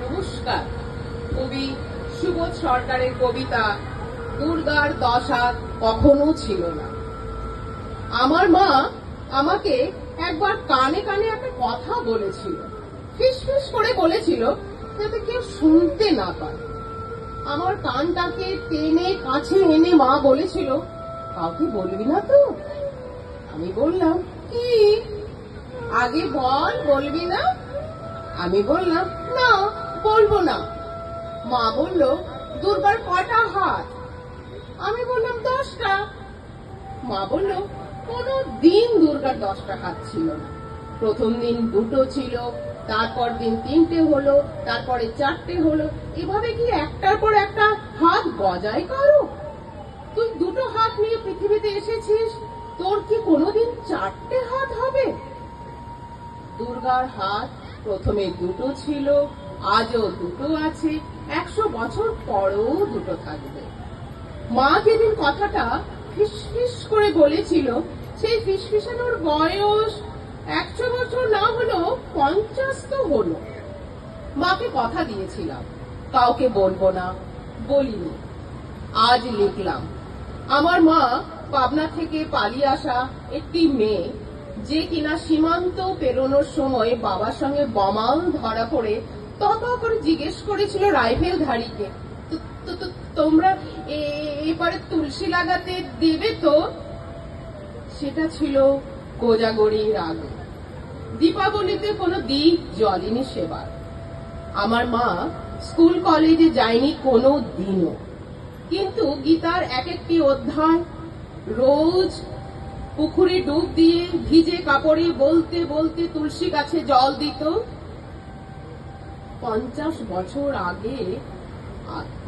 নমস্কার। কবি সুবোধ সরকারের কবিতা দুর্গার 10 হাত কখনো ছিল না। আমার মা আমাকে একবার কানে কানে একটা কথা বলেছিল, ফিসফিস করে বলেছিল, যাতে কেউ শুনতে না পায়। আমার কানটাকে টেনে কাছে এনে মা বলেছিল, কাউকে বলবি না তো? আমি বললাম, কি? আগে বল, বলবি না? আমি বললাম, না, বলবো না। মা বলল, দুর্গার কটা হাত? আমি বললাম, 10টা। মা বলল, কোন দিন দুর্গার 10টা হাত ছিল না। প্রথম দিন 2টো ছিল, তারপর দিন 3টে হলো, তারপরে 4টে হলো। এভাবে কি একটার পর একটা হাত গজায় কারো? তুই 2টো হাত নিয়ে পৃথিবীতে এসেছিস, তোর কি কোনোদিন 4টে হাত হবে? দুর্গার হাত প্রথমে 2টো ছিল, আজও 2টো আছে, 100 বছর পরেও 2টো থাকবে। মা যেদিন কথাটা ফিসফিস করে বলেছিল, সেই ফিসফিসানোর বয়স 100 বছর না হলো 50 তো হলো। মাকে কথা দিয়েছিলাম, কাউকে বলবো না, বলিনি। আজ লিখলাম, আমার মা পাবনা থেকে পালিয়ে আসা একটি মেয়ে, যে কিনা সীমান্ত পেরোনোর সময় বাবার সঙ্গে বমাল ধরা পড়ে তত করে জিজ্ঞেস করেছিল রাইফেলধারীকে, তোমরা এবারে তুলসী লাগাতে দেবে তো? সেটা ছিল কোজাগরির আগে। দীপাবলিতে কোনো দ্বীপ জ্বলেনি সেবার। আমার মা স্কুল কলেজে যায়নি কোনো দিনও, কিন্তু গীতার এক একটি অধ্যায় রোজ পুকুরে ডুব দিয়ে ভিজে কাপড়ে বলতে বলতে তুলসী গাছে জল দিত। 50 বছর আগে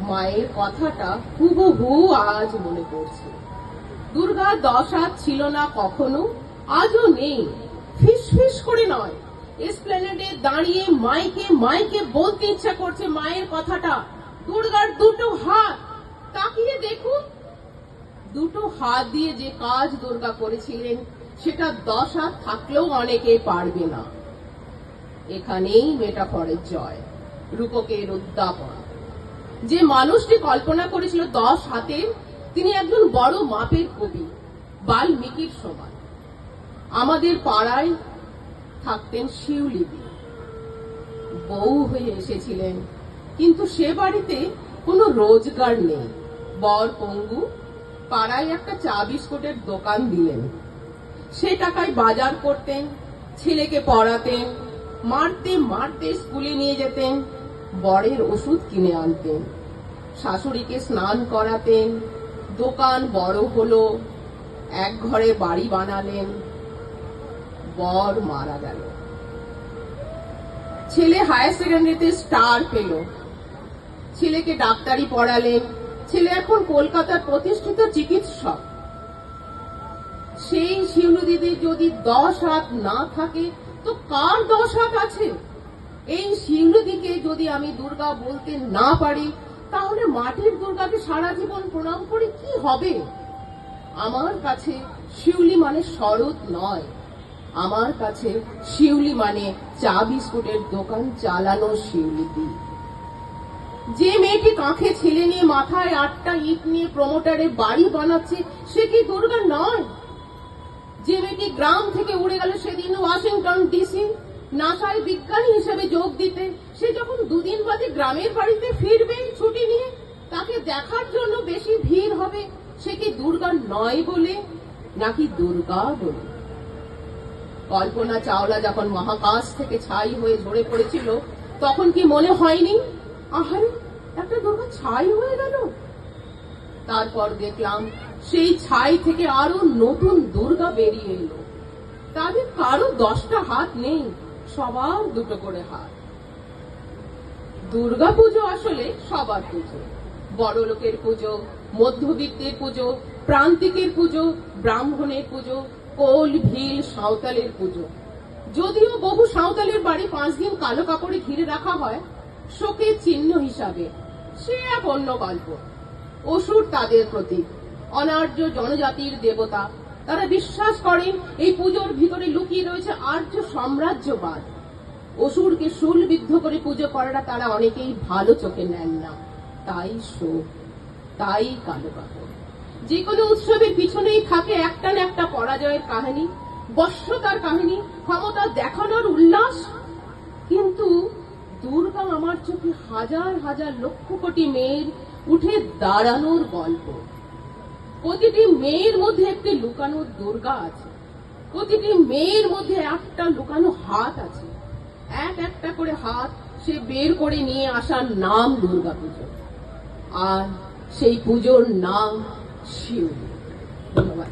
মায়ের কথাটা হুবহু আজ মনে পড়ছে। দুর্গা 10 হাত ছিল না কখনো, আজও নেই। ফিসফিস করে নয়, এসপ্ল্যানেডে দাঁড়িয়ে মাইকে বলতে ইচ্ছা করছে মায়ের কথাটা। দুর্গার 2টো হাত, তাকিয়ে দেখুন। 2টো হাত দিয়ে যে কাজ দুর্গা করেছিলেন, সেটা 10 হাত থাকলেও অনেকে পারবে না। এখানেই মেটাফরের জয়, রূপকের উদ্যাপন। যে মানুষটি কল্পনা করেছিল 10 হাতের, তিনি একজন বড় মাপের কবি, বাল্মীকির সমান। আমাদের পাড়ায় থাকতেন শিউলিদি। বউ হয়ে এসেছিলেন, কিন্তু সে বাড়িতে কোনো রোজগার নেই। বর পঙ্গু, পাড়ায় একটা চা বিস্কুটের দোকান দিলেন। সে টাকায় বাজার করতেন, ছেলেকে পড়াতেন, মারতে মারতে স্কুলে নিয়ে যেতেন, বরের ওষুধ কিনে আনতেন, শাশুড়িকে স্নান করাতেন। দোকান বড় হলো, এক ঘরে বাড়ি বানালেন। বর মারা গেল। ছেলে হায়ার সেকেন্ডারিতে স্টার পেল, ছেলেকে ডাক্তারি পড়ালেন। ছেলে এখন কলকাতার প্রতিষ্ঠিত চিকিৎসক। সেই শিউলি দিদির যদি 10 হাত না থাকে, তো কার 10 হাত আছে? এই শিউলিদিকে যদি আমি দুর্গা বলতে না পারি, তাহলে মাটির দুর্গাকে সারা জীবন প্রণাম করে কি হবে? আমার কাছে শিউলি মানে শরৎ নয়, আমার কাছে শিউলি মানে চা বিস্কুটের দোকান চালানো শিউলিদি। যে মেয়েটি কাঁখে ছেলে নিয়ে মাথায় 8টা ইট নিয়ে প্রমোটারে বাড়ি বানাচ্ছে, সে কি দুর্গা নয়? যে মেয়েটি গ্রাম থেকে উড়ে গেল সেদিন ওয়াশিংটন ডিসি নাসায় বিজ্ঞানী হিসেবে যোগ দিতে, সে যখন 2 দিন বাদে গ্রামের বাড়িতে ফিরবে ছুটি নিয়ে, তাকে দেখার জন্য বেশি ভিড় হবে, সে কি দুর্গা নয় বলে, নাকি দুর্গা বলে? কল্পনা চাওলা যখন মহাকাশ থেকে ছাই হয়ে ঝরে পড়েছিল, তখন কি মনে হয়নি, আহারে একটা দুর্গা ছাই হয়ে গেল? তারপর দেখলাম সেই ছাই থেকে আরো নতুন দুর্গা বেরিয়ে এলো। তাদের কারো 10টা হাত নেই, সবার 2টো করে হাত। দুর্গা পুজো আসলে সবার পুজো। বড় লোকের পুজো, মধ্যবিত্তের পুজো, প্রান্তিকের পুজো, ব্রাহ্মণের পুজো, কোল ভিল সাঁওতালের পুজো। যদিও বহু সাঁওতালের বাড়ি 5 দিন কালো কাপড়ে ঘিরে রাখা হয় শোকের চিহ্ন হিসাবে, সে এক অন্য গল্প। অসুর তাদের প্রতীক, অনার্য জনজাতির দেবতা। তারা বিশ্বাস করেন এই পুজোর ভিতরে লুকিয়ে রয়েছে আর্য সাম্রাজ্যবাদ। অসুরকে শূলবিদ্ধ করে পুজো করাটা তারা অনেকেই ভালো চোখে নেন না। তাই শোক, তাই কালো কাপড়। যে কোনো উৎসবের পিছনেই থাকে একটা না একটা পরাজয়ের কাহিনী, বশ্যতার কাহিনী, ক্ষমতা দেখানোর উল্লাস। কিন্তু দুর্গা আমার চোখে হাজার হাজার লক্ষ কোটি মেয়ের উঠে দাঁড়ানোর গল্প। প্রতিটি মেয়ের মধ্যে একটি লুকানো দুর্গা আছে, প্রতিটি মেয়ের মধ্যে একটা লুকানো হাত আছে। এক একটা করে হাত সে বের করে নিয়ে আসার নাম দুর্গা পুজো, আর সেই পুজোর নাম শিব। ধন্যবাদ।